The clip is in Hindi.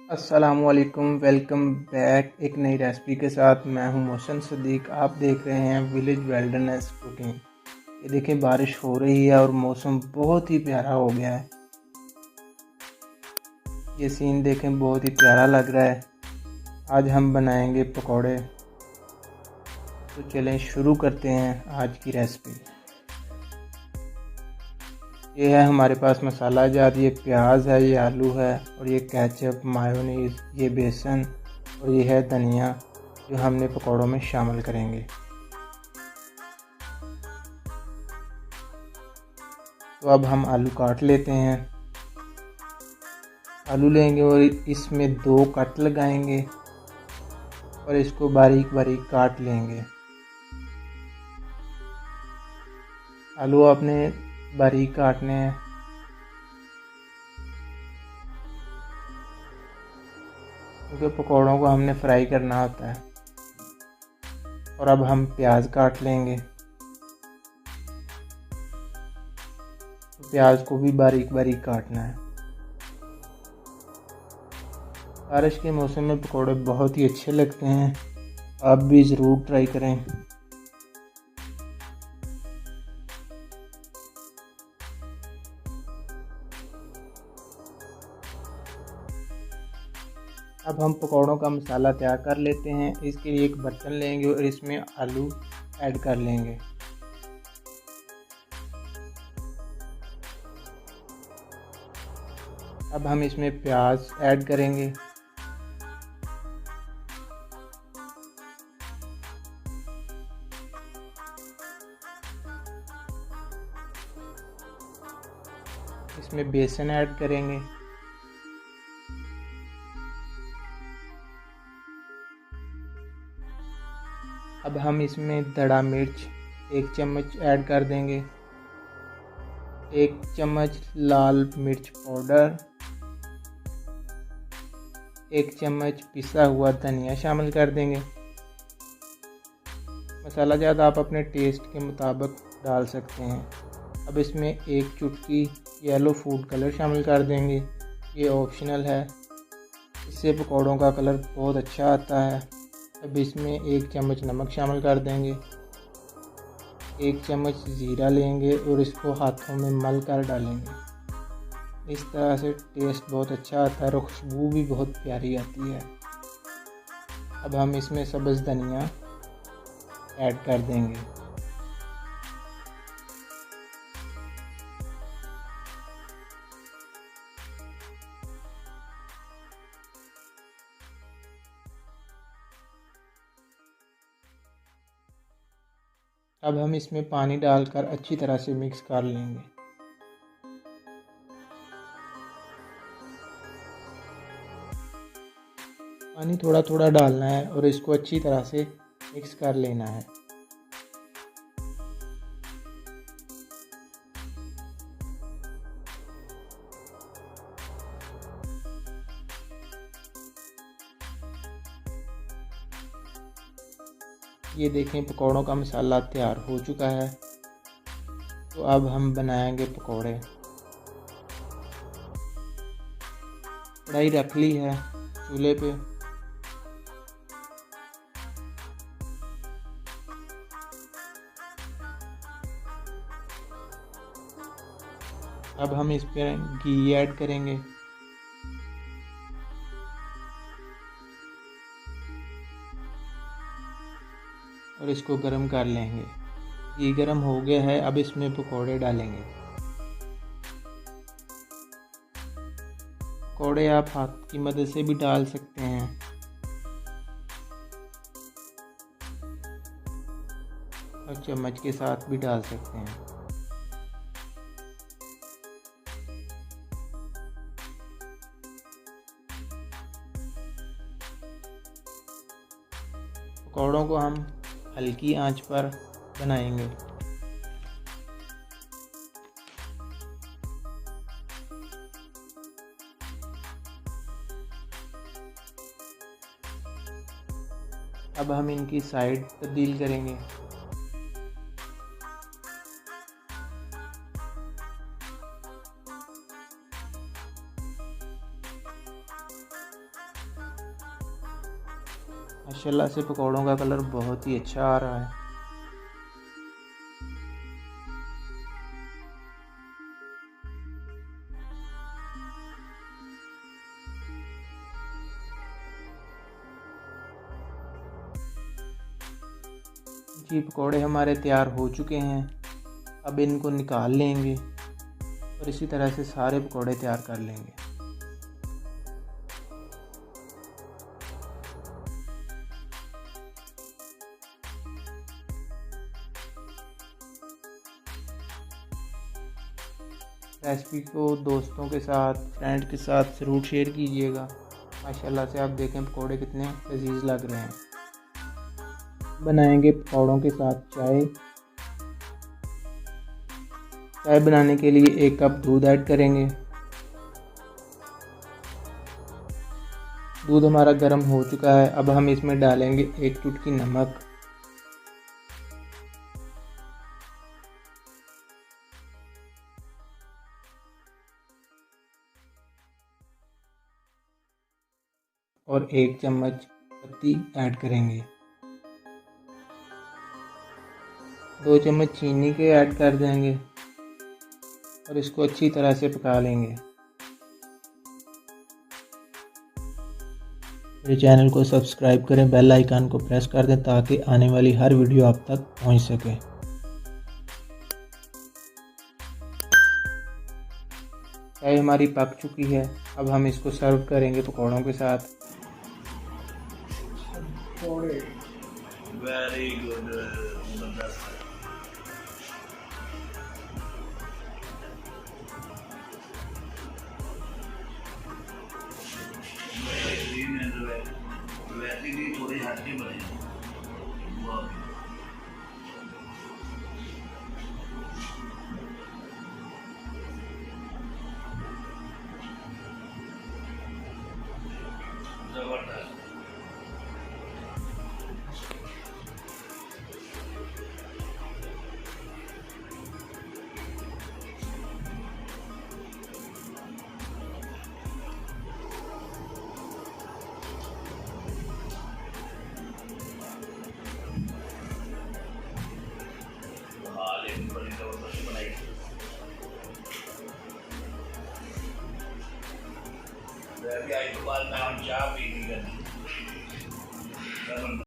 अस्सलामुअलैकुम, वेलकम बैक एक नई रेसिपी के साथ। मैं हूं मोहसिन सदीक। आप देख रहे हैं विलेज वेल्डरनेस कुकिंग। ये देखें, बारिश हो रही है और मौसम बहुत ही प्यारा हो गया है। ये सीन देखें, बहुत ही प्यारा लग रहा है। आज हम बनाएंगे पकौड़े। तो चलें शुरू करते हैं आज की रेसिपी। ये है हमारे पास मसाला जार, ये प्याज है, ये आलू है और ये केचप, मायोनीज, ये बेसन और ये है धनिया जो हमने पकौड़ों में शामिल करेंगे। तो अब हम आलू काट लेते हैं। आलू लेंगे और इसमें 2 कट लगाएंगे और इसको बारीक बारीक काट लेंगे। आलू आपने बारीक काटने हैं क्योंकि पकौड़ों को हमने फ्राई करना होता है। और अब हम प्याज काट लेंगे। प्याज को भी बारीक बारीक काटना है। बारिश के मौसम में पकौड़े बहुत ही अच्छे लगते हैं, आप भी ज़रूर ट्राई करें। अब हम पकौड़ों का मसाला तैयार कर लेते हैं। इसके लिए एक बर्तन लेंगे और इसमें आलू ऐड कर लेंगे। अब हम इसमें प्याज ऐड करेंगे। इसमें बेसन ऐड करेंगे। अब हम इसमें दड़ा मिर्च 1 चम्मच ऐड कर देंगे। 1 चम्मच लाल मिर्च पाउडर, 1 चम्मच पिसा हुआ धनिया शामिल कर देंगे। मसाला ज़्यादा आप अपने टेस्ट के मुताबिक डाल सकते हैं। अब इसमें 1 चुटकी येलो फूड कलर शामिल कर देंगे। ये ऑप्शनल है, इससे पकौड़ों का कलर बहुत अच्छा आता है। अब इसमें 1 चम्मच नमक शामिल कर देंगे। 1 चम्मच ज़ीरा लेंगे और इसको हाथों में मल कर डालेंगे। इस तरह से टेस्ट बहुत अच्छा आता है और खुशबू भी बहुत प्यारी आती है। अब हम इसमें सब्ज़ धनिया ऐड कर देंगे। अब हम इसमें पानी डालकर अच्छी तरह से मिक्स कर लेंगे। पानी थोड़ा थोड़ा डालना है और इसको अच्छी तरह से मिक्स कर लेना है। ये देखें, पकौड़ों का मसाला तैयार हो चुका है। तो अब हम बनाएंगे पकौड़े। कढ़ाई रख ली है चूल्हे पे। अब हम इस पर घी ऐड करेंगे। और इसको गर्म कर लेंगे। घी गर्म हो गया है, अब इसमें पकौड़े डालेंगे। पकौड़े आप हाथ की मदद से भी डाल सकते हैं और चम्मच के साथ भी डाल सकते हैं। पकौड़ों को हम हल्की आंच पर बनाएंगे। अब हम इनकी साइड तब्दील करेंगे। माशाल्लाह से पकौड़ों का कलर बहुत ही अच्छा आ रहा है। जी पकौड़े हमारे तैयार हो चुके हैं। अब इनको निकाल लेंगे और इसी तरह से सारे पकौड़े तैयार कर लेंगे। रेसिपी को दोस्तों के साथ, फ्रेंड के साथ ज़रूर शेयर कीजिएगा। माशाल्लाह से आप देखें पकौड़े कितने लजीज लग रहे हैं। बनाएंगे पकौड़ों के साथ चाय। चाय बनाने के लिए 1 कप दूध ऐड करेंगे। दूध हमारा गर्म हो चुका है। अब हम इसमें डालेंगे 1 चुटकी नमक, और 1 चम्मच पत्ती ऐड करेंगे। 2 चम्मच चीनी के ऐड कर देंगे और इसको अच्छी तरह से पका लेंगे। मेरे चैनल को सब्सक्राइब करें, बेल आइकन को प्रेस कर दें ताकि आने वाली हर वीडियो आप तक पहुंच सके। चाय हमारी पक चुकी है। अब हम इसको सर्व करेंगे पकौड़ों के साथ। Very good. वैसे भी थोड़े हटके बने। जबरदस्त। बड़ी जबरदस्त बनाई। मैं भी आई तो बाद में हम चाय पी नहीं करनी।